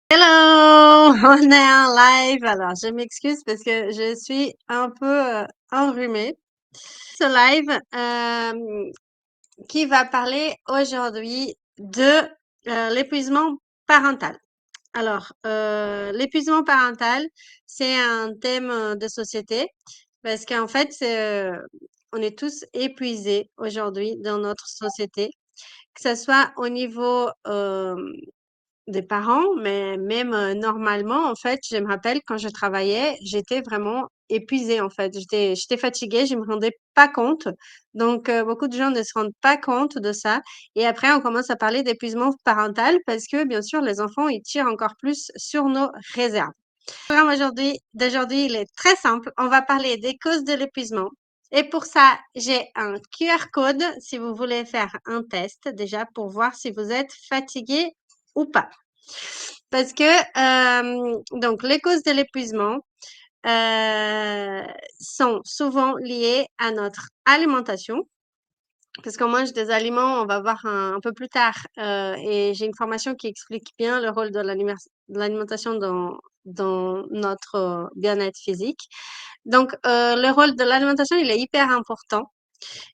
Hello! On est en live. Alors, je m'excuse parce que je suis un peu enrhumée. Ce live qui va parler aujourd'hui de l'épuisement parental. Alors, l'épuisement parental, c'est un thème de société parce qu'en fait, on est tous épuisés aujourd'hui dans notre société, que ce soit au niveau des parents, mais même, normalement, en fait, je me rappelle quand je travaillais, j'étais vraiment épuisée, en fait. J'étais fatiguée, je me rendais pas compte. Donc, beaucoup de gens ne se rendent pas compte de ça et après on commence à parler d'épuisement parental parce que, bien sûr, les enfants, ils tirent encore plus sur nos réserves. Le programme d'aujourd'hui, il est très simple. On va parler des causes de l'épuisement et pour ça, j'ai un QR code si vous voulez faire un test déjà pour voir si vous êtes fatigué ou pas. Parce que, donc les causes de l'épuisement, sont souvent liées à notre alimentation. Parce qu'on mange des aliments, on va voir un peu plus tard, et j'ai une formation qui explique bien le rôle de l'alimentation dans notre bien-être physique. Donc, le rôle de l'alimentation, il est hyper important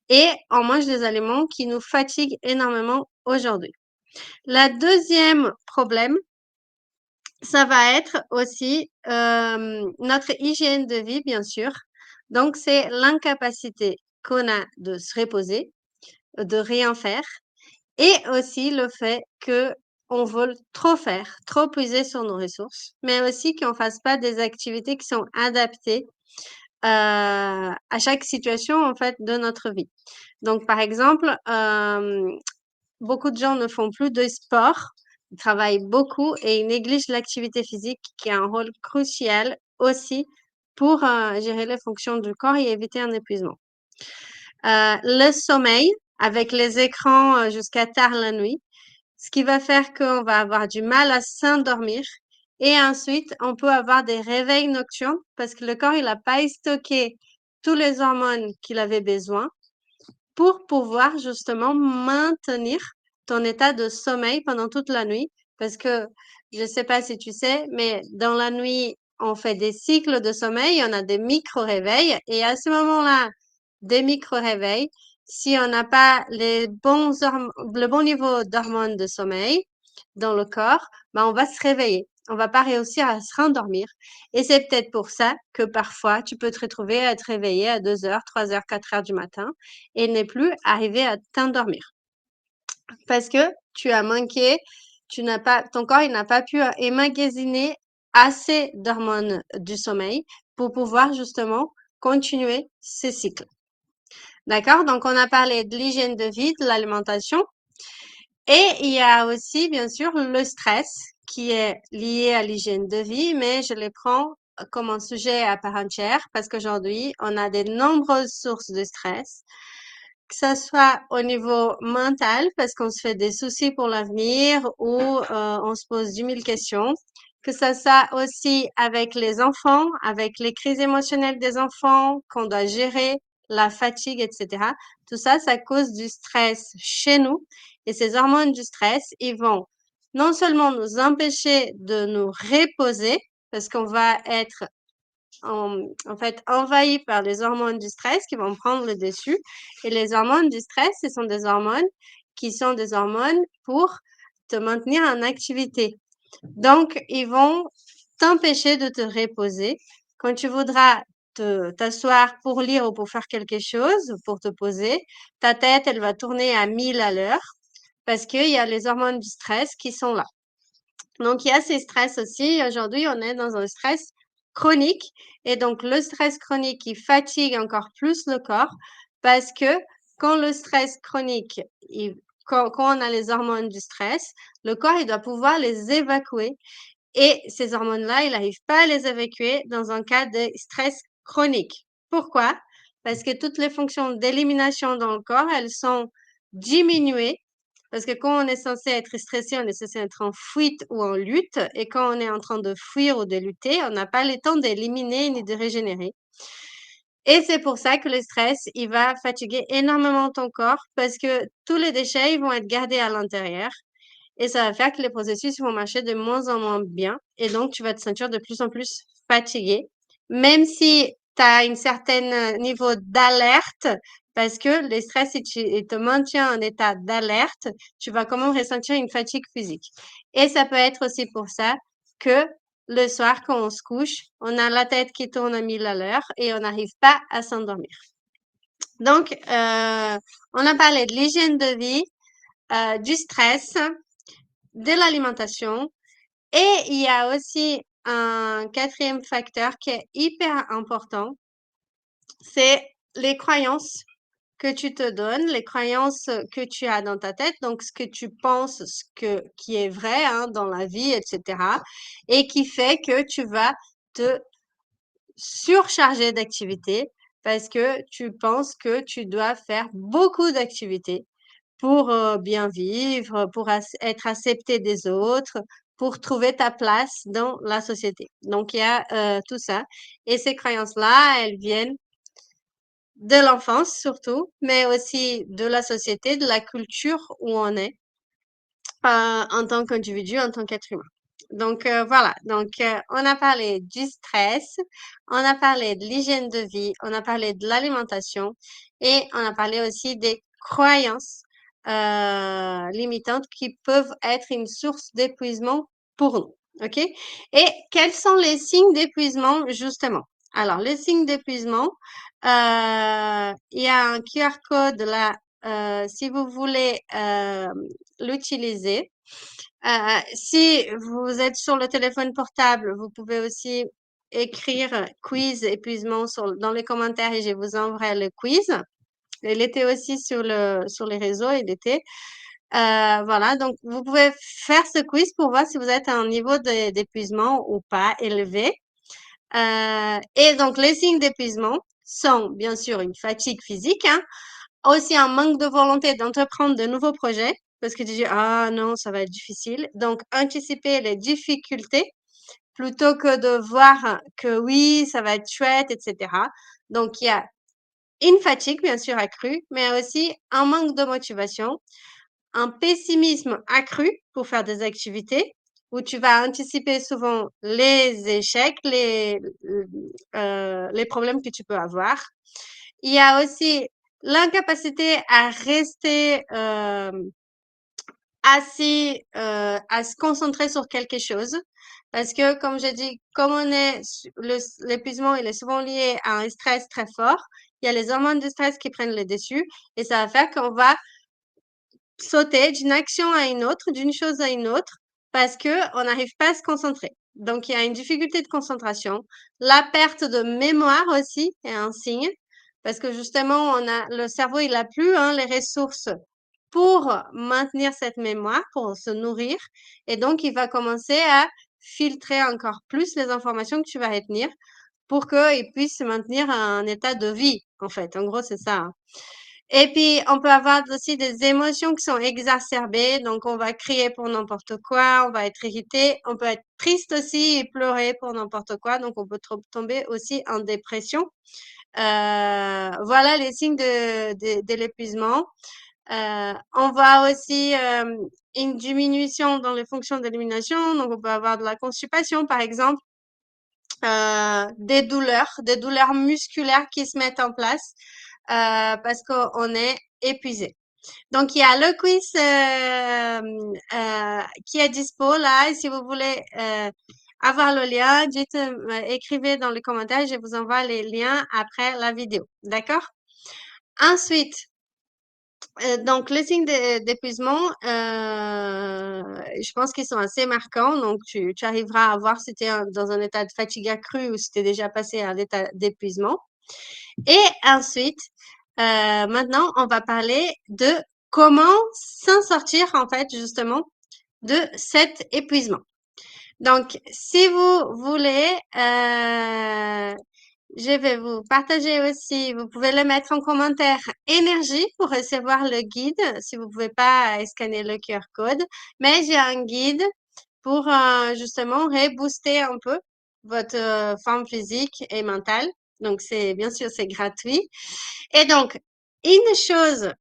et on mange des aliments qui nous fatiguent énormément aujourd'hui. La deuxième problème, ça va être aussi notre hygiène de vie, bien sûr. Donc, c'est l'incapacité qu'on a de se reposer, de rien faire, et aussi le fait que on veut trop faire, trop puiser sur nos ressources, mais aussi qu'on fasse pas des activités qui sont adaptées à chaque situation en fait de notre vie. Donc, par exemple, beaucoup de gens ne font plus de sport, ils travaillent beaucoup et ils négligent l'activité physique qui a un rôle crucial aussi pour gérer les fonctions du corps et éviter un épuisement. Le sommeil, avec les écrans jusqu'à tard la nuit, ce qui va faire qu'on va avoir du mal à s'endormir. Et ensuite, on peut avoir des réveils nocturnes parce que le corps, il n'a pas stocké tous les hormones qu'il avait besoin pour pouvoir justement maintenir ton état de sommeil pendant toute la nuit. Parce que je ne sais pas si tu sais, mais dans la nuit, on fait des cycles de sommeil, on a des micro-réveils. Et à ce moment-là, des micro-réveils, si on n'a pas le bon niveau d'hormones de sommeil dans le corps, ben on va se réveiller. On va pas réussir à se rendormir. Et c'est peut-être pour ça que parfois, tu peux te retrouver à être réveillé à 2 heures, 3 heures, 4 heures du matin et ne plus arriver à t'endormir. Parce que tu as manqué, ton corps, il n'a pas pu emmagasiner assez d'hormones du sommeil pour pouvoir justement continuer ces cycles. D'accord? Donc, on a parlé de l'hygiène de vie, de l'alimentation. Et il y a aussi, bien sûr, le stress qui est lié à l'hygiène de vie, mais je les prends comme un sujet à part entière parce qu'aujourd'hui, on a de nombreuses sources de stress, que ça soit au niveau mental parce qu'on se fait des soucis pour l'avenir ou on se pose 10 000 questions, que ça soit aussi avec les enfants, avec les crises émotionnelles des enfants qu'on doit gérer, la fatigue, etc. Tout ça, ça cause du stress chez nous et ces hormones du stress, ils vont non seulement nous empêcher de nous reposer parce qu'on va être en fait envahi par les hormones du stress qui vont prendre le dessus. Et les hormones du stress, ce sont des hormones qui sont des hormones pour te maintenir en activité. Donc, ils vont t'empêcher de te reposer. Quand tu voudras t'asseoir pour lire ou pour faire quelque chose, pour te poser, ta tête, elle va tourner à 1000 à l'heure parce qu'il y a les hormones du stress qui sont là. Donc, il y a ces stress aussi. Aujourd'hui, on est dans un stress chronique. Et donc, le stress chronique, il fatigue encore plus le corps parce que quand le stress chronique, quand on a les hormones du stress, le corps, il doit pouvoir les évacuer. Et ces hormones-là, il n'arrive pas à les évacuer dans un cas de stress chronique. Pourquoi? Parce que toutes les fonctions d'élimination dans le corps, elles sont diminuées parce que quand on est censé être stressé, on est censé être en fuite ou en lutte. Et quand on est en train de fuir ou de lutter, on n'a pas le temps d'éliminer ni de régénérer. Et c'est pour ça que le stress, il va fatiguer énormément ton corps parce que tous les déchets, ils vont être gardés à l'intérieur. et ça va faire que les processus vont marcher de moins en moins bien et donc tu vas te sentir de plus en plus fatigué, même si tu as une certaine niveau d'alerte parce que le stress, il te maintient en état d'alerte, tu vas quand même ressentir une fatigue physique. Et ça peut être aussi pour ça que le soir, quand on se couche, on a la tête qui tourne à 1000 à l'heure et on n'arrive pas à s'endormir. Donc, on a parlé de l'hygiène de vie, du stress, de l'alimentation et il y a aussi un quatrième facteur qui est hyper important, c'est les croyances que tu te donnes, les croyances que tu as dans ta tête, donc ce que tu penses, qui est vrai hein, dans la vie, etc. Et qui fait que tu vas te surcharger d'activités parce que tu penses que tu dois faire beaucoup d'activités pour bien vivre, pour être accepté des autres, pour trouver ta place dans la société. Donc, il y a tout ça. Et ces croyances-là, elles viennent de l'enfance surtout, mais aussi de la société, de la culture où on est en tant qu'individu, en tant qu'être humain. Donc voilà, donc on a parlé du stress, on a parlé de l'hygiène de vie, on a parlé de l'alimentation et on a parlé aussi des croyances limitantes qui peuvent être une source d'épuisement pour nous. OK? Et quels sont les signes d'épuisement justement? Alors, les signes d'épuisement, il y a un QR code là, si vous voulez l'utiliser. Si vous êtes sur le téléphone portable, vous pouvez aussi écrire quiz épuisement dans les commentaires et je vous enverrai le quiz. Il était aussi sur les réseaux, il était. Voilà, donc vous pouvez faire ce quiz pour voir si vous êtes à un niveau d'épuisement ou pas élevé. Et donc les signes d'épuisement sont bien sûr une fatigue physique, hein, aussi un manque de volonté d'entreprendre de nouveaux projets parce que tu dis, ah non, ça va être difficile. Donc, anticiper les difficultés plutôt que de voir que oui, ça va être chouette, etc. Donc, il y a une fatigue, bien sûr, accrue, mais aussi un manque de motivation, un pessimisme accru pour faire des activités où tu vas anticiper souvent les échecs, les problèmes que tu peux avoir. Il y a aussi l'incapacité à rester assis, à se concentrer sur quelque chose. Parce que, comme j'ai dit, comme on est, l'épuisement, il est souvent lié à un stress très fort. Il y a les hormones de stress qui prennent le dessus et ça va faire qu'on va sauter d'une action à une autre, d'une chose à une autre, parce que on n'arrive pas à se concentrer. Donc, il y a une difficulté de concentration. La perte de mémoire aussi est un signe, parce que justement, le cerveau, il a plus hein, les ressources pour maintenir cette mémoire, pour se nourrir, et donc il va commencer à filtrer encore plus les informations que tu vas retenir pour qu'il puisse se maintenir un état de vie, en fait. En gros, c'est ça. Hein. Et puis, on peut avoir aussi des émotions qui sont exacerbées. Donc, on va crier pour n'importe quoi, on va être irrité, on peut être triste aussi et pleurer pour n'importe quoi. Donc, on peut tomber aussi en dépression. Voilà les signes de l'épuisement. On voit aussi une diminution dans les fonctions d'élimination. Donc, on peut avoir de la constipation, par exemple, des douleurs musculaires qui se mettent en place parce qu'on est épuisé. Donc, il y a le quiz qui est dispo là. Et si vous voulez avoir le lien, écrivez dans les commentaires. Je vous envoie les liens après la vidéo. D'accord? Ensuite, donc les signes d'épuisement, je pense qu'ils sont assez marquants. Donc, tu arriveras à voir si tu es dans un état de fatigue accrue ou si tu es déjà passé à l'état d'épuisement. Et ensuite, maintenant, on va parler de comment s'en sortir, en fait, justement, de cet épuisement. Donc, si vous voulez, je vais vous partager aussi, vous pouvez le mettre en commentaire énergie pour recevoir le guide si vous pouvez pas scanner le QR code. Mais j'ai un guide pour justement rebooster un peu votre forme physique et mentale. Donc, c'est bien sûr, c'est gratuit. Et donc, une chose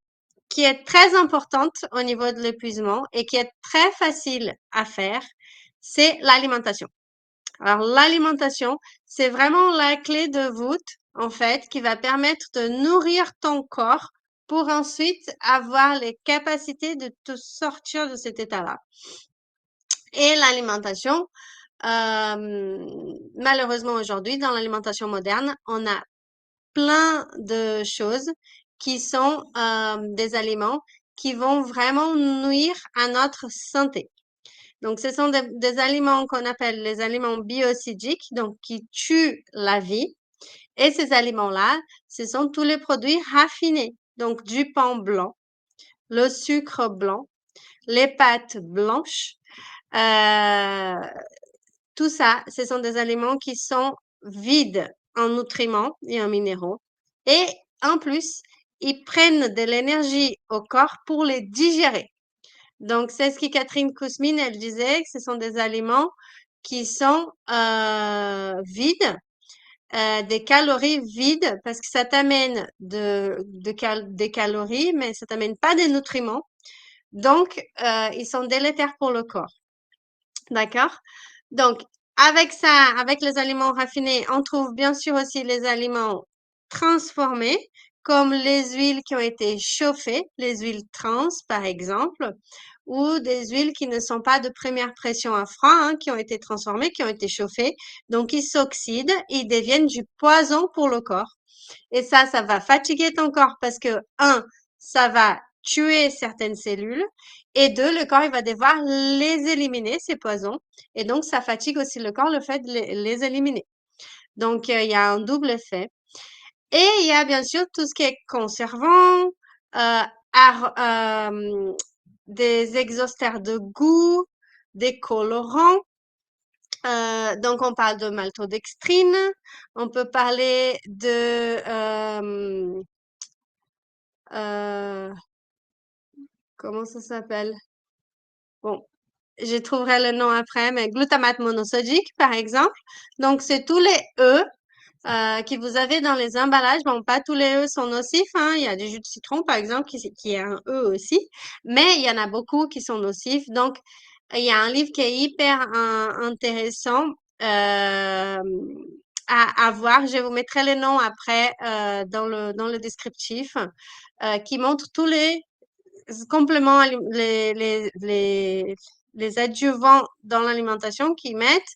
qui est très importante au niveau de l'épuisement et qui est très facile à faire, c'est l'alimentation. Alors, l'alimentation, c'est vraiment la clé de voûte, en fait, qui va permettre de nourrir ton corps pour ensuite avoir les capacités de te sortir de cet état-là. Et l'alimentation, malheureusement aujourd'hui, dans l'alimentation moderne, on a plein de choses qui sont des aliments qui vont vraiment nuire à notre santé. Donc, ce sont des aliments qu'on appelle les aliments biocidiques, donc qui tuent la vie. Et ces aliments-là, ce sont tous les produits raffinés, donc du pain blanc, le sucre blanc, les pâtes blanches, euh, tout ça, ce sont des aliments qui sont vides en nutriments et en minéraux. Et en plus, ils prennent de l'énergie au corps pour les digérer. Donc, c'est ce que Catherine Kousmine, elle disait, que ce sont des aliments qui sont vides, des calories vides, parce que ça t'amène des calories, mais ça t'amène pas des nutriments. Donc, ils sont délétères pour le corps. D'accord? Donc, avec ça, avec les aliments raffinés, on trouve bien sûr aussi les aliments transformés, comme les huiles qui ont été chauffées, les huiles trans, par exemple, ou des huiles qui ne sont pas de première pression à froid, hein, qui ont été transformées, qui ont été chauffées. Donc, ils s'oxydent, ils deviennent du poison pour le corps. Et ça va fatiguer ton corps parce que, un, ça va tuer certaines cellules et deux, le corps, il va devoir les éliminer, ces poisons. Et donc, ça fatigue aussi le corps, le fait de les éliminer. Donc, il y a un double effet. Et il y a bien sûr tout ce qui est conservant, des exhausteurs de goût, des colorants. Donc, on parle de maltodextrine, on peut parler de euh, comment ça s'appelle? Bon, je trouverai le nom après, mais glutamate monosodique, par exemple. Donc, c'est tous les E que vous avez dans les emballages. Bon, pas tous les E sont nocifs, hein. Il y a du jus de citron, par exemple, qui a un E aussi, mais il y en a beaucoup qui sont nocifs. Donc, il y a un livre qui est hyper intéressant à voir. Je vous mettrai les noms après dans le descriptif, qui montre tous les compléments, les adjuvants dans l'alimentation qu'ils mettent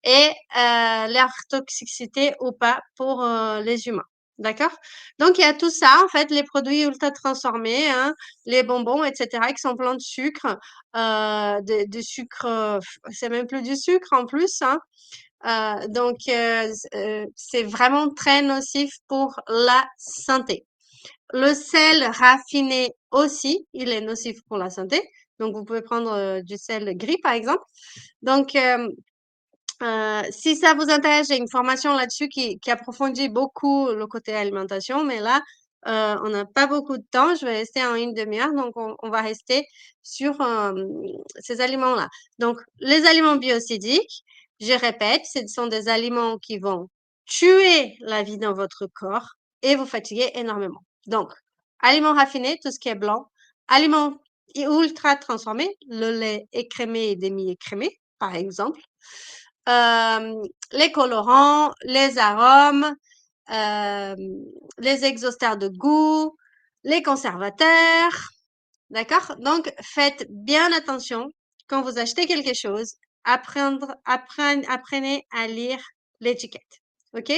et leur toxicité ou pas pour les humains. D'accord? Donc, il y a tout ça, en fait, les produits ultra transformés, hein, les bonbons, etc., qui sont pleins de sucre, de sucre, c'est même plus du sucre en plus, hein. Donc, c'est vraiment très nocif pour la santé. Le sel raffiné aussi, il est nocif pour la santé. Donc, vous pouvez prendre du sel gris, par exemple. Donc, si ça vous intéresse, j'ai une formation là-dessus qui approfondit beaucoup le côté alimentation. Mais là, on n'a pas beaucoup de temps. Je vais rester en une demi-heure. Donc, on va rester sur ces aliments-là. Donc, les aliments biocidiques, je répète, ce sont des aliments qui vont tuer la vie dans votre corps et vous fatiguer énormément. Donc, aliments raffinés, tout ce qui est blanc. Aliments ultra transformés, le lait écrémé et demi-écrémé, par exemple. Les colorants, les arômes, euh, les exhausteurs de goût, les conservateurs. D'accord? Donc, faites bien attention quand vous achetez quelque chose. Apprenez à lire l'étiquette. OK?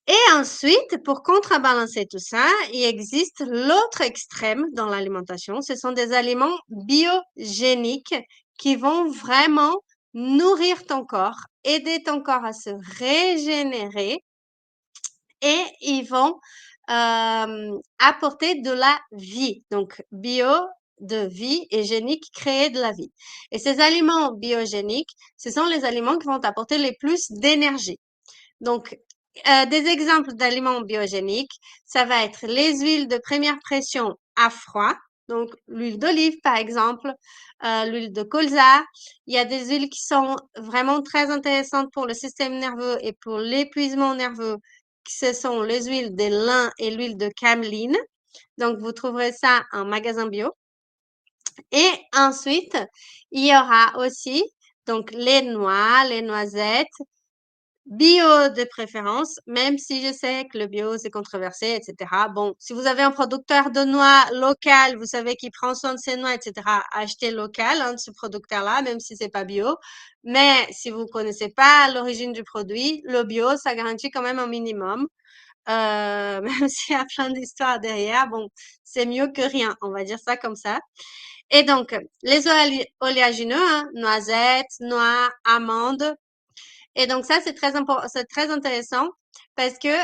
Et ensuite, pour contrebalancer tout ça, il existe l'autre extrême dans l'alimentation. Ce sont des aliments biogéniques qui vont vraiment nourrir ton corps, aider ton corps à se régénérer et ils vont apporter de la vie. Donc, bio de vie et génique, créer de la vie. Et ces aliments biogéniques, ce sont les aliments qui vont apporter les plus d'énergie. Donc, des exemples d'aliments biogéniques, ça va être les huiles de première pression à froid, donc l'huile d'olive par exemple, l'huile de colza. Il y a des huiles qui sont vraiment très intéressantes pour le système nerveux et pour l'épuisement nerveux. Ce sont les huiles de lin et l'huile de cameline. Donc, vous trouverez ça en magasin bio. Et ensuite, il y aura aussi donc les noix, les noisettes, bio de préférence, même si je sais que le bio, c'est controversé, etc. Bon, si vous avez un producteur de noix local, vous savez qu'il prend soin de ses noix, etc., achetez local, hein, de ce producteur-là, même si c'est pas bio. Mais si vous connaissez pas l'origine du produit, le bio, ça garantit quand même un minimum. Même s'il y a plein d'histoires derrière, bon, c'est mieux que rien, on va dire ça comme ça. Et donc, les oléagineux, hein, noisettes, noix, amandes, et donc ça, c'est très intéressant parce que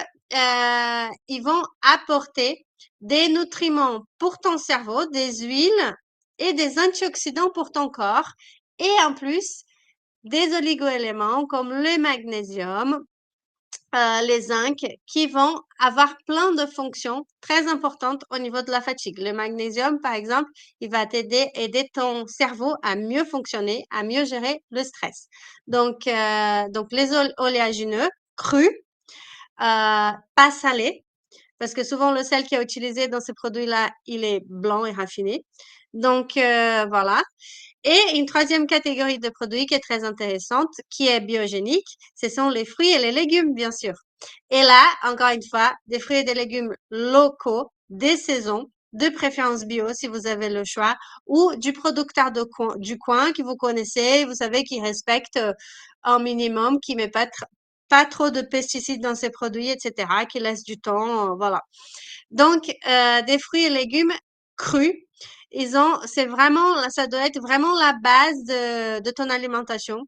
ils vont apporter des nutriments pour ton cerveau, des huiles et des antioxydants pour ton corps, et en plus des oligoéléments comme le magnésium, les zinc, qui vont avoir plein de fonctions très importantes au niveau de la fatigue. Le magnésium, par exemple, il va aider ton cerveau à mieux fonctionner, à mieux gérer le stress. Donc les oléagineux crus, pas salés, parce que souvent le sel qui est utilisé dans ces produits-là, il est blanc et raffiné. Donc voilà. Et une troisième catégorie de produits qui est très intéressante, qui est biogénique, ce sont les fruits et les légumes, bien sûr. Et là, encore une fois, des fruits et des légumes locaux, des saisons, de préférence bio si vous avez le choix, ou du producteur du coin que vous connaissez, vous savez, qui respecte un minimum, qui met pas trop de pesticides dans ses produits, etc., qui laisse du temps, voilà. Donc, des fruits et légumes crus, c'est vraiment, ça doit être vraiment la base de ton alimentation.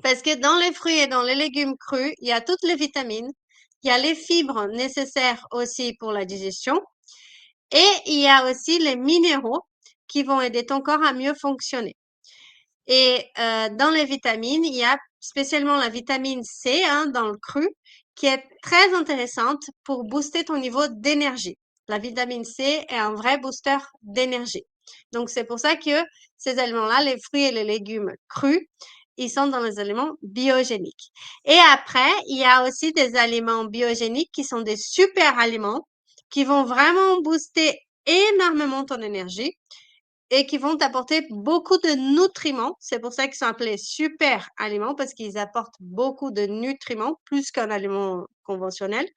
Parce que dans les fruits et dans les légumes crus, il y a toutes les vitamines, il y a les fibres nécessaires aussi pour la digestion, et il y a aussi les minéraux qui vont aider ton corps à mieux fonctionner. Et dans les vitamines, il y a spécialement la vitamine C, hein, dans le cru, qui est très intéressante pour booster ton niveau d'énergie. La vitamine C est un vrai booster d'énergie. Donc, c'est pour ça que ces aliments-là, les fruits et les légumes crus, ils sont dans les aliments biogéniques. Et après, il y a aussi des aliments biogéniques qui sont des super aliments qui vont vraiment booster énormément ton énergie et qui vont t'apporter beaucoup de nutriments. C'est pour ça qu'ils sont appelés super aliments parce qu'ils apportent beaucoup de nutriments, plus qu'un aliment conventionnel.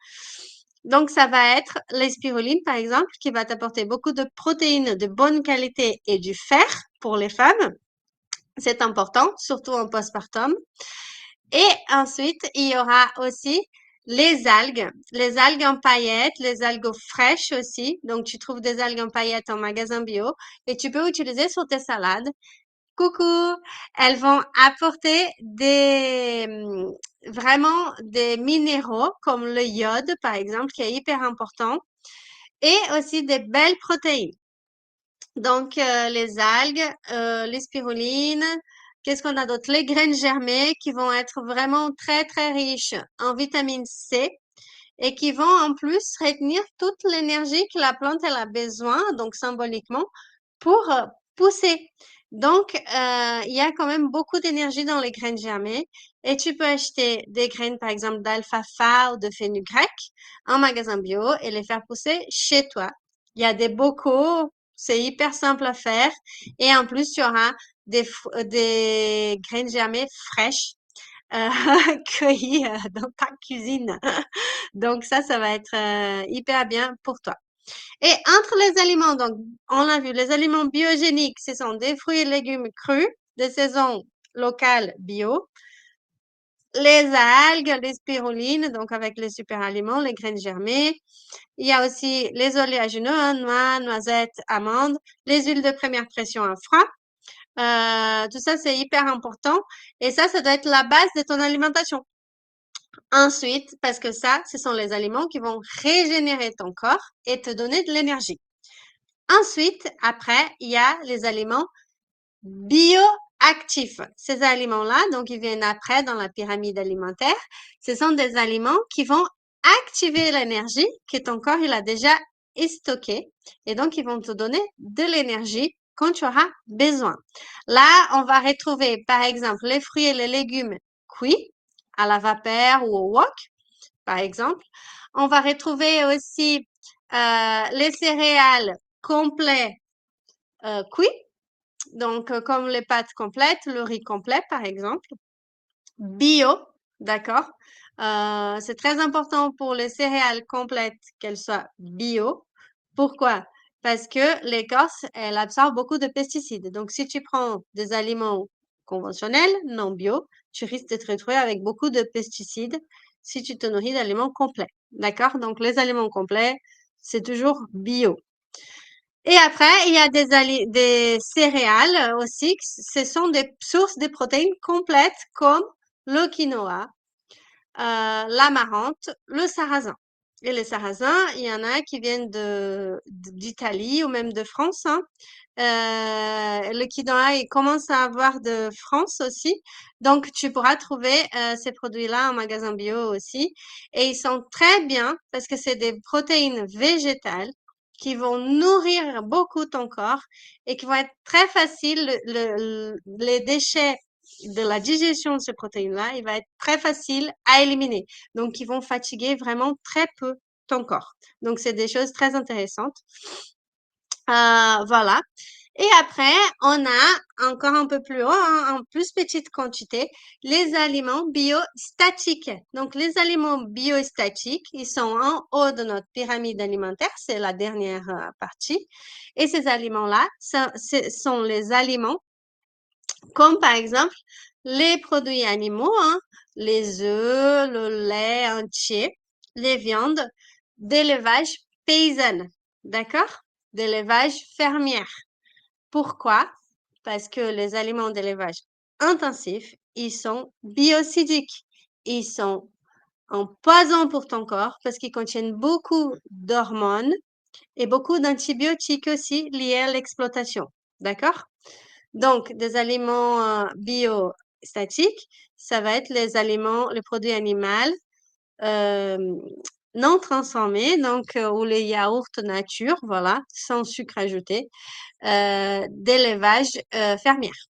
Donc, ça va être les spiruline, par exemple, qui va t'apporter beaucoup de protéines de bonne qualité et du fer pour les femmes. C'est important, surtout en postpartum. Et ensuite, il y aura aussi les algues en paillettes, les algues fraîches aussi. Donc, tu trouves des algues en paillettes en magasin bio et tu peux utiliser sur tes salades. Coucou! Elles vont apporter vraiment des minéraux comme le iode, par exemple, qui est hyper important, et aussi des belles protéines. Donc, les algues, les spirulines, qu'est-ce qu'on a d'autre? Les graines germées qui vont être vraiment très, très riches en vitamine C et qui vont en plus retenir toute l'énergie que la plante elle a besoin, donc symboliquement, pour pousser. Donc, il y a quand même beaucoup d'énergie dans les graines germées et tu peux acheter des graines, par exemple, d'alfalfa ou de fenugrec en magasin bio et les faire pousser chez toi. Il y a des bocaux, c'est hyper simple à faire et en plus, tu auras des graines germées fraîches euh, cueillies dans ta cuisine. Donc ça va être hyper bien pour toi. Et entre les aliments, donc, on l'a vu, les aliments biogéniques, ce sont des fruits et légumes crus, de saison locale bio, les algues, les spirulines, donc avec les super aliments, les graines germées. Il y a aussi les oléagineux, hein, noix, noisettes, amandes, les huiles de première pression à froid. Tout ça, c'est hyper important. Et ça doit être la base de ton alimentation. Ensuite, parce que ça, ce sont les aliments qui vont régénérer ton corps et te donner de l'énergie. Ensuite, après, il y a les aliments bioactifs. Ces aliments-là, donc ils viennent après dans la pyramide alimentaire, ce sont des aliments qui vont activer l'énergie que ton corps il a déjà stockée et donc ils vont te donner de l'énergie quand tu auras besoin. Là, on va retrouver par exemple les fruits et les légumes cuits à la vapeur ou au wok, par exemple. On va retrouver aussi Les céréales complets cuits, donc comme les pâtes complètes, le riz complet par exemple. Bio, d'accord? C'est très important pour les céréales complètes qu'elles soient bio. Pourquoi? Parce que l'écorce, elle absorbe beaucoup de pesticides. Donc, si tu prends des aliments conventionnels, non bio, tu risques de te retrouver avec beaucoup de pesticides si tu te nourris d'aliments complets. D'accord? Donc, les aliments complets, c'est toujours bio. Et après, il y a des céréales aussi. Ce sont des sources de protéines complètes comme le quinoa, l'amarante, le sarrasin. Et les sarrasins, il y en a qui viennent d'Italie ou même de France, hein. Le quinoa, il commence à avoir de France aussi. Donc, tu pourras trouver ces produits-là en magasin bio aussi. Et ils sont très bien parce que c'est des protéines végétales qui vont nourrir beaucoup ton corps et qui vont être très faciles. Les déchets de la digestion de ces protéines-là, il va être très facile à éliminer. Donc, ils vont fatiguer vraiment très peu ton corps. Donc, c'est des choses très intéressantes. Voilà. Et après, on a encore un peu plus haut, hein, en plus petite quantité, les aliments biostatiques. Donc, les aliments biostatiques, ils sont en haut de notre pyramide alimentaire. C'est la dernière partie. Et ces aliments-là, ce sont les aliments comme par exemple les produits animaux, hein, les œufs, le lait entier, les viandes d'élevage paysanne, d'accord? D'élevage fermière. Pourquoi? Parce que les aliments d'élevage intensif, ils sont biocidiques. Ils sont empoisonnants pour ton corps parce qu'ils contiennent beaucoup d'hormones et beaucoup d'antibiotiques aussi liés à l'exploitation. D'accord? Donc, des aliments biostatiques, ça va être les aliments, les produits animaux euh, non transformés, donc ou les yaourts nature, voilà, sans sucre ajouté, d'élevage fermière.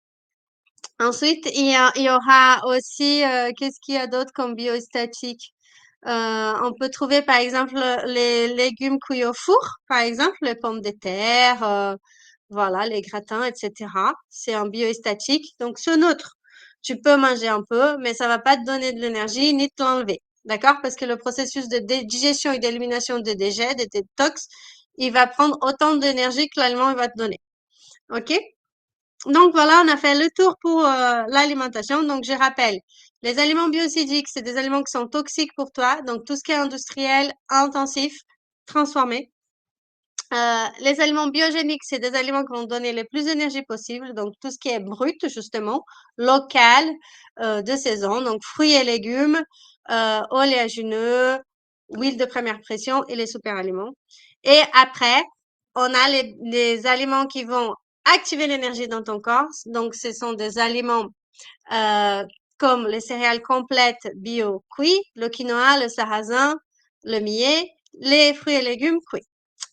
Ensuite, il y aura aussi, qu'est-ce qu'il y a d'autre comme biostatique? On peut trouver par exemple les légumes cuits au four, par exemple les pommes de terre, voilà, les gratins, etc. C'est un biostatique, donc c'est neutre. Tu peux manger un peu, mais ça va pas te donner de l'énergie ni te l'enlever, d'accord? Parce que le processus de digestion et d'élimination des déchets, des détox, il va prendre autant d'énergie que l'aliment il va te donner, ok? Donc voilà, on a fait le tour pour l'alimentation. Donc je rappelle, les aliments biocidiques, c'est des aliments qui sont toxiques pour toi. Donc tout ce qui est industriel, intensif, transformé. Les aliments biogéniques, c'est des aliments qui vont donner le plus d'énergie possible. Donc tout ce qui est brut, justement, local, de saison. Donc fruits et légumes, oléagineux, huile de première pression et les super aliments. Et après, on a les aliments qui vont activer l'énergie dans ton corps. Donc, ce sont des aliments euh, comme les céréales complètes bio cuits, le quinoa, le sarrasin, le millet, les fruits et légumes cuits.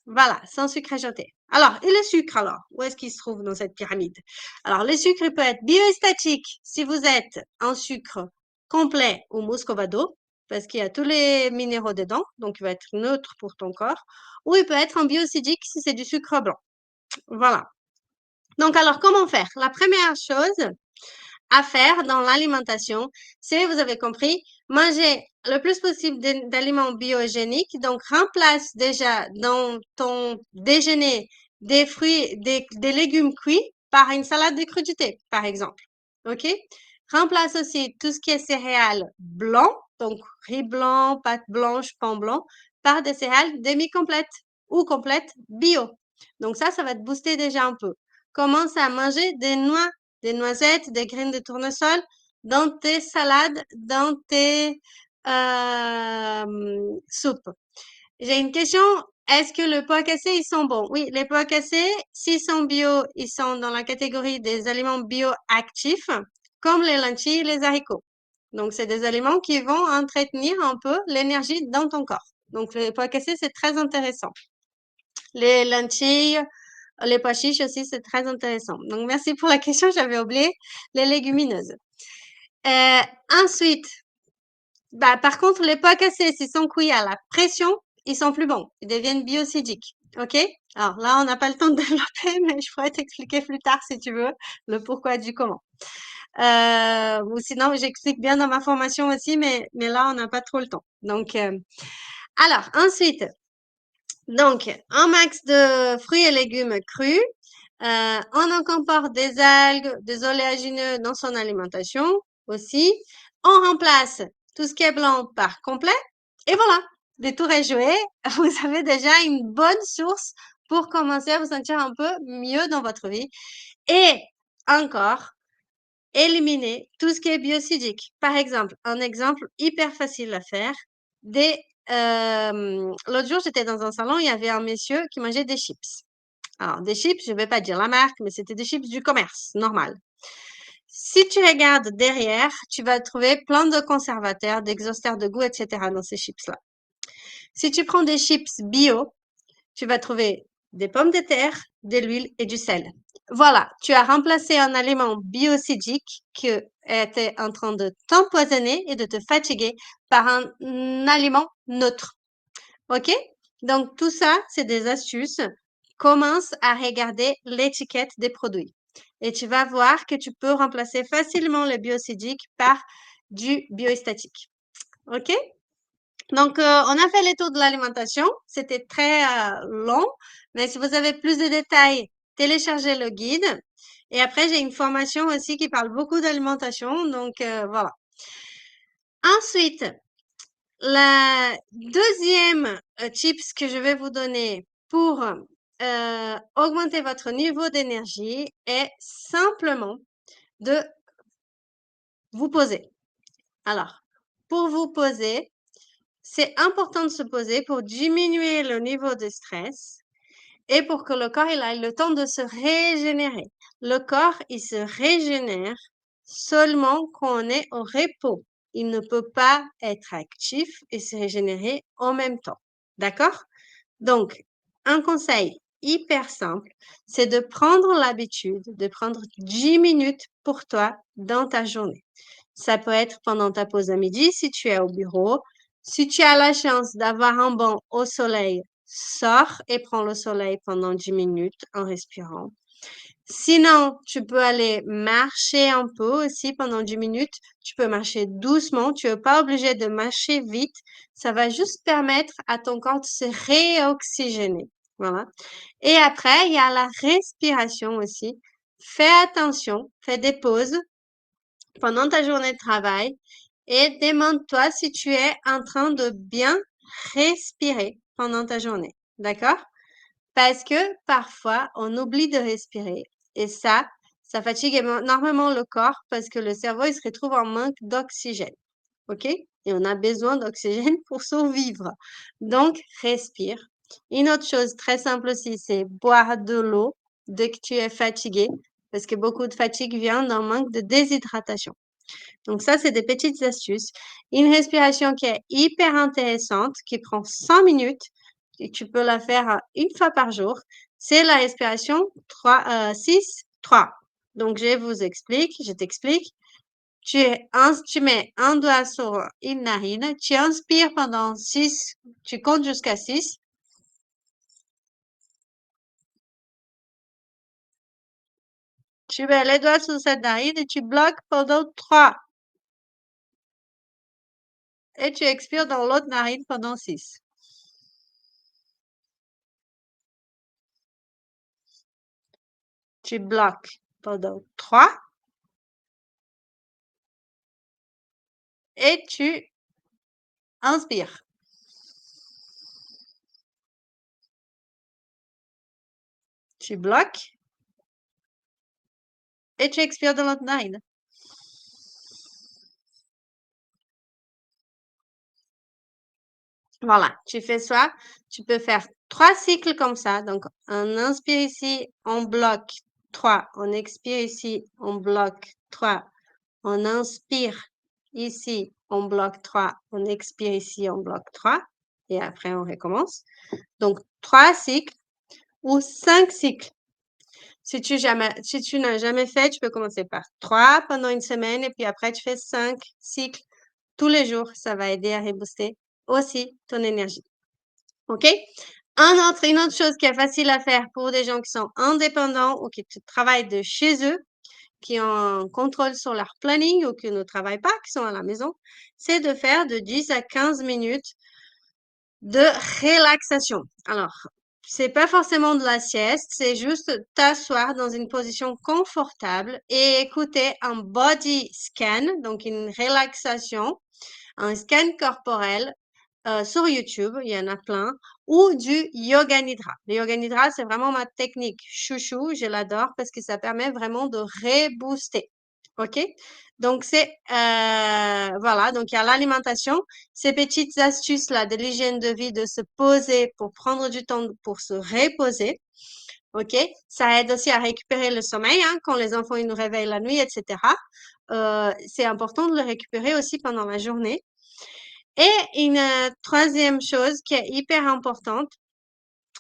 Voilà, sans sucre ajouté. Alors, et le sucre alors? Où est-ce qu'il se trouve dans cette pyramide? Alors, le sucre peut être biostatique si vous êtes en sucre complet ou muscovado, parce qu'il y a tous les minéraux dedans, donc il va être neutre pour ton corps. Ou il peut être en biocidique si c'est du sucre blanc. Voilà. Donc, alors, comment faire? La première chose à faire dans l'alimentation, c'est, vous avez compris, manger le plus possible d'aliments biogéniques. Donc, remplace déjà dans ton déjeuner des fruits, des légumes cuits par une salade de crudités, par exemple. OK? Remplace aussi tout ce qui est céréales blancs, donc riz blanc, pâte blanche, pain blanc, par des céréales demi-complètes ou complètes bio. Donc ça va te booster déjà un peu. Commence à manger des noix, des noisettes, des graines de tournesol dans tes salades, dans tes soupes. J'ai une question. Est-ce que le pois cassé, ils sont bons? Oui, les pois cassés, s'ils sont bio, ils sont dans la catégorie des aliments bioactifs, comme les lentilles et les haricots. Donc, c'est des aliments qui vont entretenir un peu l'énergie dans ton corps. Donc, les pois cassés, c'est très intéressant. Les lentilles, les pois chiches aussi, c'est très intéressant. Donc, merci pour la question, j'avais oublié les légumineuses. Ensuite, bah, par contre, les pois cassés, s'ils sont cuits à la pression, ils sont plus bons. Ils deviennent biocidiques. OK? Alors là, on n'a pas le temps de développer, mais je pourrais t'expliquer plus tard si tu veux le pourquoi du comment. Ou sinon, j'explique bien dans ma formation aussi, mais là, on n'a pas trop le temps. Donc, alors, ensuite, donc, un max de fruits et légumes crus. On incorpore des algues, des oléagineux dans son alimentation aussi. On remplace tout ce qui est blanc par complet. Et voilà, le tour est joué. Vous avez déjà une bonne source pour commencer à vous sentir un peu mieux dans votre vie. Et encore, éliminer tout ce qui est biocidique. Par exemple, un exemple hyper facile à faire. L'autre jour, j'étais dans un salon, il y avait un monsieur qui mangeait des chips. Alors, des chips, je ne vais pas dire la marque, mais c'était des chips du commerce, normal. Si tu regardes derrière, tu vas trouver plein de conservateurs, d'exhausteurs de goût, etc. dans ces chips-là. Si tu prends des chips bio, tu vas trouver des pommes de terre, de l'huile et du sel. Voilà, tu as remplacé un aliment biocidique qui était en train de t'empoisonner et de te fatiguer par un aliment neutre. OK? Donc, tout ça, c'est des astuces. Commence à regarder l'étiquette des produits. Et tu vas voir que tu peux remplacer facilement le biocidique par du biostatique. OK? Donc, on a fait les tours de l'alimentation. C'était très long, mais si vous avez plus de détails, téléchargez le guide. Et après, j'ai une formation aussi qui parle beaucoup d'alimentation. Donc, voilà. Ensuite, la deuxième tips que je vais vous donner pour augmenter votre niveau d'énergie est simplement de vous poser. Alors, pour vous poser, c'est important de se poser pour diminuer le niveau de stress et pour que le corps il ait le temps de se régénérer. Le corps, il se régénère seulement quand on est au repos. Il ne peut pas être actif et se régénérer en même temps. D'accord? Donc, un conseil hyper simple, c'est de prendre l'habitude de prendre 10 minutes pour toi dans ta journée. Ça peut être pendant ta pause à midi si tu es au bureau. Si tu as la chance d'avoir un banc au soleil, sors et prends le soleil pendant 10 minutes en respirant. Sinon, tu peux aller marcher un peu aussi pendant 10 minutes. Tu peux marcher doucement. Tu n'es pas obligé de marcher vite. Ça va juste permettre à ton corps de se réoxygéner. Voilà. Et après, il y a la respiration aussi. Fais attention, fais des pauses pendant ta journée de travail et demande-toi si tu es en train de bien respirer pendant ta journée. D'accord? Parce que parfois, on oublie de respirer et ça fatigue énormément le corps parce que le cerveau, il se retrouve en manque d'oxygène. OK? Et on a besoin d'oxygène pour survivre. Donc, respire. Une autre chose très simple aussi, c'est boire de l'eau dès que tu es fatigué parce que beaucoup de fatigue vient d'un manque de déshydratation. Donc ça, c'est des petites astuces. Une respiration qui est hyper intéressante, qui prend 100 minutes, et tu peux la faire une fois par jour, c'est la respiration 6-3. Donc, je t'explique. Tu mets un doigt sur une narine, tu inspires pendant 6, tu comptes jusqu'à 6. Tu mets les doigts sur cette narine et tu bloques pendant 3. Et tu expires dans l'autre narine pendant 6. Tu bloques pendant 3 et tu inspires. Tu bloques et tu expires dans l'autre narine. Voilà, tu fais ça. Tu peux faire 3 cycles comme ça. Donc, on inspire ici, on bloque 3. On expire ici, on bloque 3. On inspire ici, on bloque 3. On expire ici, on bloque 3. Et après, on recommence. Donc, 3 cycles ou 5 cycles. Si tu n'as jamais fait, tu peux commencer par 3 pendant une semaine et puis après, tu fais 5 cycles tous les jours. Ça va aider à rebooster aussi ton énergie. OK? Une autre chose qui est facile à faire pour des gens qui sont indépendants ou qui travaillent de chez eux, qui ont un contrôle sur leur planning ou qui ne travaillent pas, qui sont à la maison, c'est de faire de 10 à 15 minutes de relaxation. Alors, c'est pas forcément de la sieste, c'est juste t'asseoir dans une position confortable et écouter un body scan, donc une relaxation, un scan corporel sur YouTube, il y en a plein, ou du yoga nidra. Le yoga nidra, c'est vraiment ma technique chouchou, je l'adore parce que ça permet vraiment de rebooster. OK? Donc, voilà, donc il y a l'alimentation, ces petites astuces-là de l'hygiène de vie, de se poser pour prendre du temps pour se reposer. OK? Ça aide aussi à récupérer le sommeil, hein, quand les enfants ils nous réveillent la nuit, etc. C'est important de le récupérer aussi pendant la journée. Et une troisième chose qui est hyper importante,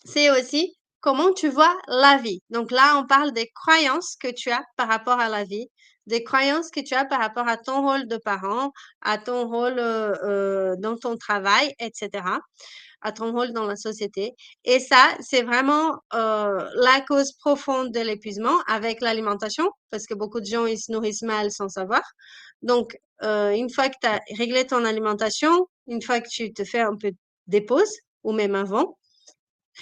c'est aussi comment tu vois la vie. Donc là, on parle des croyances que tu as par rapport à la vie, des croyances que tu as par rapport à ton rôle de parent, à ton rôle dans ton travail, etc., à ton rôle dans la société. Et ça, c'est vraiment la cause profonde de l'épuisement avec l'alimentation, parce que beaucoup de gens, ils se nourrissent mal sans savoir. Donc, une fois que tu as réglé ton alimentation, une fois que tu te fais un peu des pauses, ou même avant,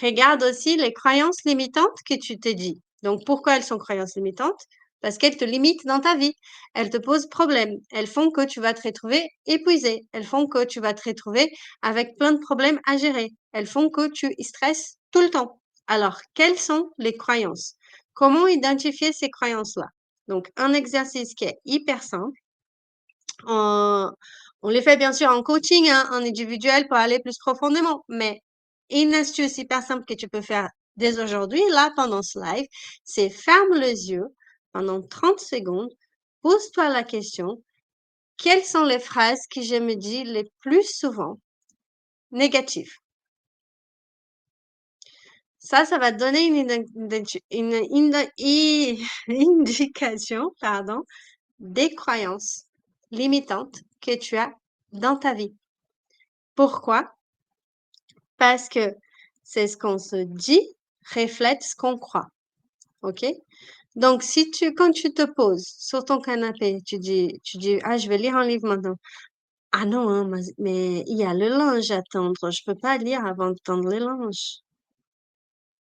regarde aussi les croyances limitantes que tu te dis. Donc, pourquoi elles sont croyances limitantes? Parce qu'elles te limitent dans ta vie. Elles te posent problème. Elles font que tu vas te retrouver épuisé. Elles font que tu vas te retrouver avec plein de problèmes à gérer. Elles font que tu stresses tout le temps. Alors, quelles sont les croyances? Comment identifier ces croyances-là? Donc, un exercice qui est hyper simple. On, on les fait bien sûr en coaching, hein, en individuel pour aller plus profondément. Mais une astuce hyper simple que tu peux faire dès aujourd'hui, là, pendant ce live, c'est ferme les yeux pendant 30 secondes, pose-toi la question, quelles sont les phrases que je me dis les plus souvent négatives? Ça va te donner indication, pardon, des croyances limitantes que tu as dans ta vie. Pourquoi? Parce que c'est ce qu'on se dit reflète ce qu'on croit. OK? Donc, si quand tu te poses sur ton canapé, tu dis, ah, je vais lire un livre maintenant. Ah non, hein, mais il y a le linge à tendre. Je peux pas lire avant de tendre le linge.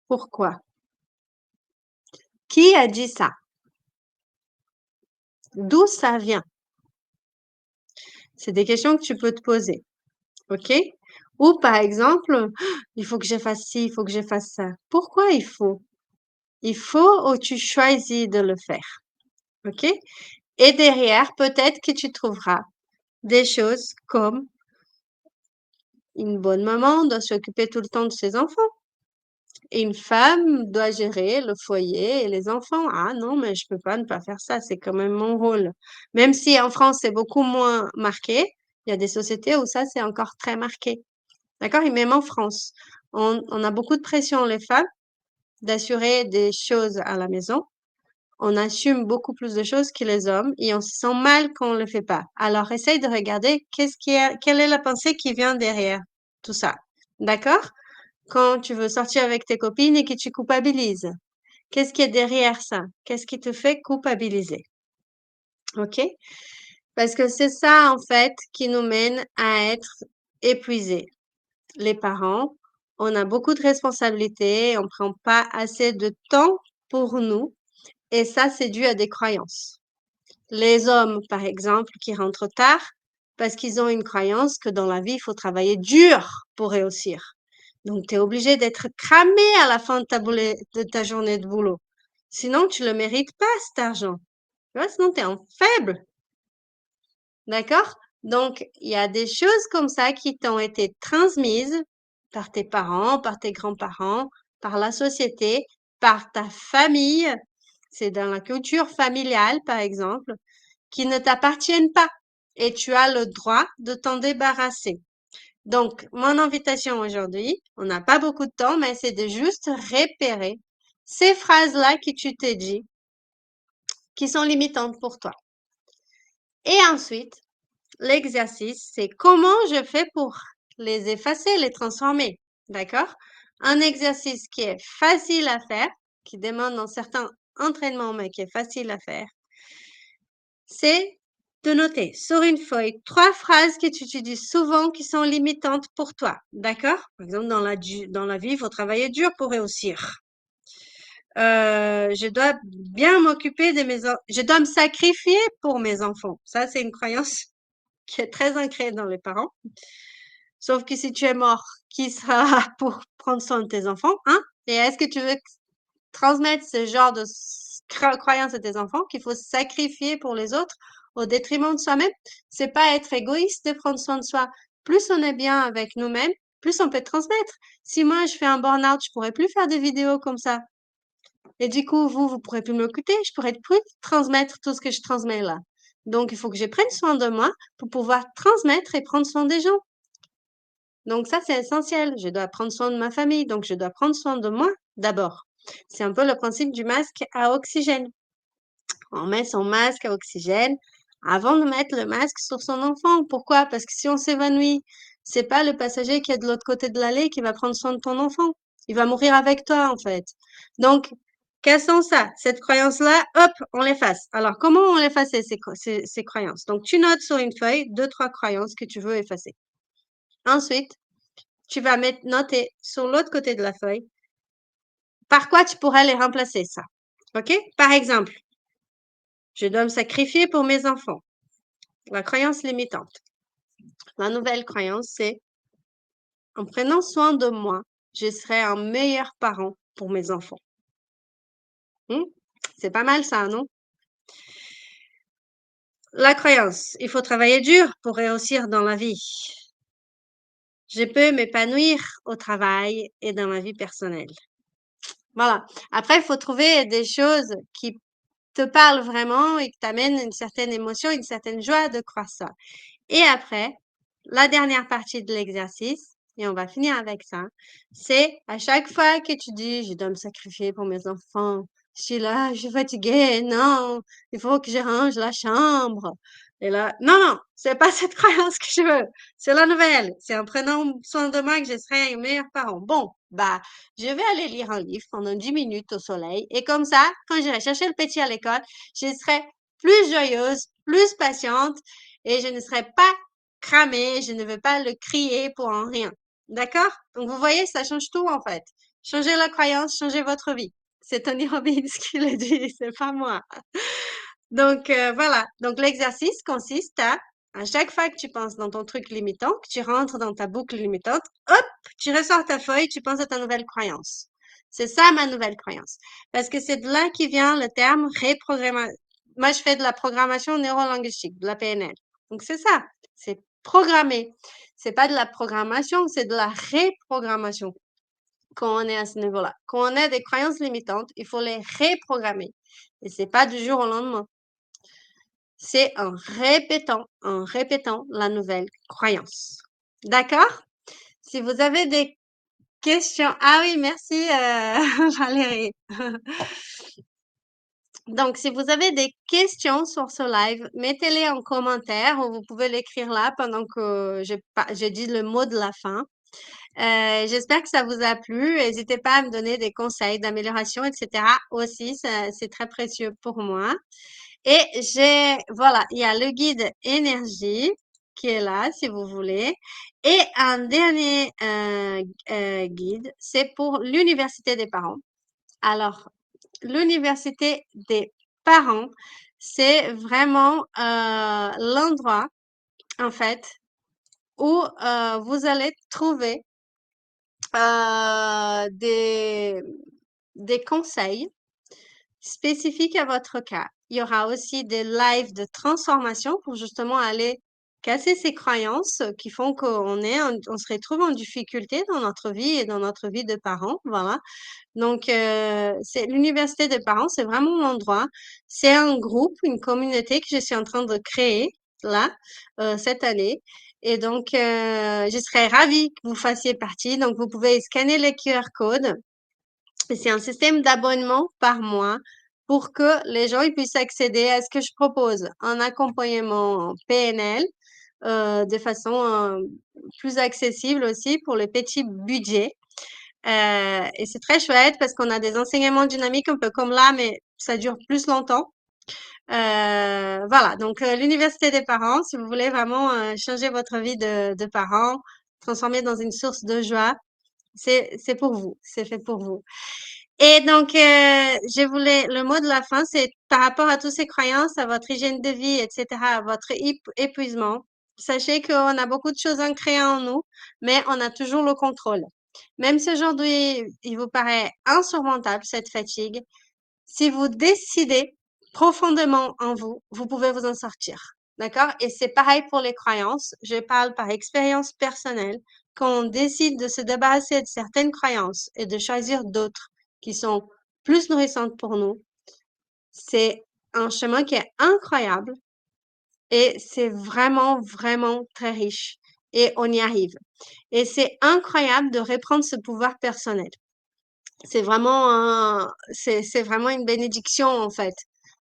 Pourquoi? Qui a dit ça? D'où ça vient? C'est des questions que tu peux te poser. OK? Ou par exemple, il faut que je fasse ci, il faut que je fasse ça. Pourquoi il faut? Il faut ou tu choisis de le faire. OK? Et derrière, peut-être que tu trouveras des choses comme une bonne maman doit s'occuper tout le temps de ses enfants. Et une femme doit gérer le foyer et les enfants. Ah non, mais je peux pas ne pas faire ça, c'est quand même mon rôle. Même si en France, c'est beaucoup moins marqué, il y a des sociétés où ça, c'est encore très marqué. D'accord? Et même en France, on a beaucoup de pression, les femmes, d'assurer des choses à la maison. On assume beaucoup plus de choses que les hommes et on se sent mal quand on le fait pas. Alors, essaye de regarder quelle est la pensée qui vient derrière tout ça. D'accord? Quand tu veux sortir avec tes copines et que tu culpabilises. Qu'est-ce qui est derrière ça? Qu'est-ce qui te fait culpabiliser? OK? Parce que c'est ça, en fait, qui nous mène à être épuisés. Les parents, on a beaucoup de responsabilités, on prend pas assez de temps pour nous et ça, c'est dû à des croyances. Les hommes, par exemple, qui rentrent tard parce qu'ils ont une croyance que dans la vie, il faut travailler dur pour réussir. Donc, tu es obligé d'être cramé à la fin de ta journée de boulot. Sinon, tu le mérites pas, cet argent. Tu vois, sinon, tu es en faible. D'accord? Donc, il y a des choses comme ça qui t'ont été transmises par tes parents, par tes grands-parents, par la société, par ta famille. C'est dans la culture familiale, par exemple, qui ne t'appartiennent pas. Et tu as le droit de t'en débarrasser. Donc, mon invitation aujourd'hui, on n'a pas beaucoup de temps, mais c'est de juste repérer ces phrases-là que tu t'es dit, qui sont limitantes pour toi. Et ensuite, l'exercice, c'est comment je fais pour les effacer, les transformer. d'accord? Un exercice qui est facile à faire, qui demande un certain entraînement, mais qui est facile à faire, c'est de noter sur une feuille 3 phrases que tu utilises souvent qui sont limitantes pour toi, d'accord? Par exemple, dans la vie, il faut travailler dur pour réussir. Je dois bien m'occuper de je dois me sacrifier pour mes enfants. Ça, c'est une croyance qui est très ancrée dans les parents. Sauf que si tu es mort, qui sera pour prendre soin de tes enfants, hein? Et est-ce que tu veux transmettre ce genre de croyance à tes enfants qu'il faut se sacrifier pour les autres au détriment de soi-même? C'est pas être égoïste de prendre soin de soi. Plus on est bien avec nous-mêmes, plus on peut transmettre. Si moi je fais un burn-out, je pourrais plus faire des vidéos comme ça. Et du coup, vous pourrez plus m'écouter, je pourrais plus transmettre tout ce que je transmets là. Donc, il faut que je prenne soin de moi pour pouvoir transmettre et prendre soin des gens. Donc ça, c'est essentiel. Je dois prendre soin de ma famille, donc je dois prendre soin de moi d'abord. C'est un peu le principe du masque à oxygène. On met son masque à oxygène avant de mettre le masque sur son enfant. Pourquoi? Parce que si on s'évanouit, c'est pas le passager qui est de l'autre côté de l'allée qui va prendre soin de ton enfant. Il va mourir avec toi, en fait. Donc, cassons ça. Cette croyance-là, hop, on l'efface. Alors, comment on l'efface ces croyances? Donc, tu notes sur une feuille 2, 3 croyances que tu veux effacer. Ensuite, tu vas noter sur l'autre côté de la feuille par quoi tu pourrais les remplacer, ça. OK? Par exemple, je dois me sacrifier pour mes enfants. La croyance limitante. La nouvelle croyance, c'est en prenant soin de moi, je serai un meilleur parent pour mes enfants. Hmm? C'est pas mal ça, non? La croyance, il faut travailler dur pour réussir dans la vie. Je peux m'épanouir au travail et dans ma vie personnelle. Voilà. Après, il faut trouver des choses qui te parlent vraiment et qui t'amènent une certaine émotion, une certaine joie de croire ça. Et après, la dernière partie de l'exercice, et on va finir avec ça, c'est à chaque fois que tu dis, je dois me sacrifier pour mes enfants, je suis là, je suis fatiguée, non, il faut que je range la chambre. Et là, non, non, c'est pas cette croyance que je veux. C'est la nouvelle. C'est en prenant soin de moi que je serai un meilleur parent. Bon, bah, je vais aller lire un livre pendant 10 minutes au soleil. Et comme ça, quand j'irai chercher le petit à l'école, je serai plus joyeuse, plus patiente et je ne serai pas cramée, je ne vais pas le crier pour un rien. D'accord? Donc, vous voyez, ça change tout en fait. Changez la croyance, changez votre vie. C'est Tony Robbins qui le dit, c'est pas moi. Donc, voilà. Donc, l'exercice consiste à chaque fois que tu penses dans ton truc limitant, que tu rentres dans ta boucle limitante, hop, tu ressors ta feuille, tu penses à ta nouvelle croyance. C'est ça ma nouvelle croyance. Parce que c'est de là qui vient le terme reprogrammation. Moi, je fais de la programmation neurolinguistique, de la PNL. Donc, c'est ça. C'est programmer. C'est pas de la programmation, c'est de la reprogrammation quand on est à ce niveau-là. Quand on a des croyances limitantes, il faut les reprogrammer. Et c'est pas du jour au lendemain. C'est en répétant la nouvelle croyance. D'accord? Si vous avez des questions, ah oui, merci Valérie. Donc, si vous avez des questions sur ce live, mettez-les en commentaire ou vous pouvez l'écrire là pendant que je dis le mot de la fin. J'espère que ça vous a plu. N'hésitez pas à me donner des conseils d'amélioration, etc. aussi, c'est très précieux pour moi. Et voilà, il y a le guide énergie qui est là, si vous voulez. Et un dernier guide, c'est pour l'université des parents. Alors, l'université des parents, c'est vraiment l'endroit, en fait, où vous allez trouver des conseils spécifiques à votre cas. Il y aura aussi des lives de transformation pour justement aller casser ces croyances qui font on se retrouve en difficulté dans notre vie et dans notre vie de parents. Voilà. Donc, c'est l'université des parents, c'est vraiment l'endroit. C'est un groupe, une communauté que je suis en train de créer là, cette année. Et donc, je serais ravie que vous fassiez partie. Donc, vous pouvez scanner les QR codes. C'est un système d'abonnement par mois pour que les gens ils puissent accéder à ce que je propose, un accompagnement PNL de façon plus accessible aussi pour les petits budgets. Et c'est très chouette parce qu'on a des enseignements dynamiques un peu comme là, mais ça dure plus longtemps. Voilà, donc l'université des parents, si vous voulez vraiment changer votre vie de parents, transformer dans une source de joie, c'est pour vous, c'est fait pour vous. Et donc, je voulais, le mot de la fin, c'est par rapport à toutes ces croyances, à votre hygiène de vie, etc., à votre épuisement. Sachez qu'on a beaucoup de choses ancrées en nous, mais on a toujours le contrôle. Même si aujourd'hui, il vous paraît insurmontable, cette fatigue, si vous décidez profondément en vous, vous pouvez vous en sortir. D'accord? Et c'est pareil pour les croyances. Je parle par expérience personnelle. Quand on décide de se débarrasser de certaines croyances et de choisir d'autres qui sont plus nourrissantes pour nous, c'est un chemin qui est incroyable et c'est vraiment, vraiment très riche. Et on y arrive. Et c'est incroyable de reprendre ce pouvoir personnel. C'est vraiment une bénédiction, en fait,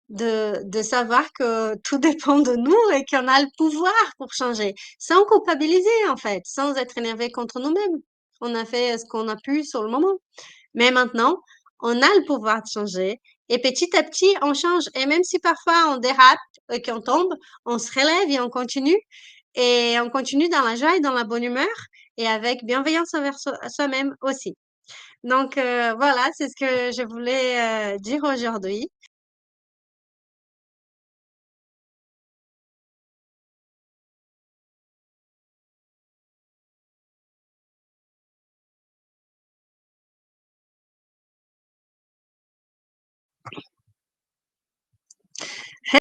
de savoir que tout dépend de nous et qu'on a le pouvoir pour changer, sans culpabiliser, en fait, sans être énervé contre nous-mêmes. On a fait ce qu'on a pu sur le moment. Mais maintenant, on a le pouvoir de changer et petit à petit, on change. Et même si parfois on dérape et qu'on tombe, on se relève et on continue dans la joie et dans la bonne humeur et avec bienveillance envers soi-même aussi. Donc voilà, c'est ce que je voulais dire aujourd'hui.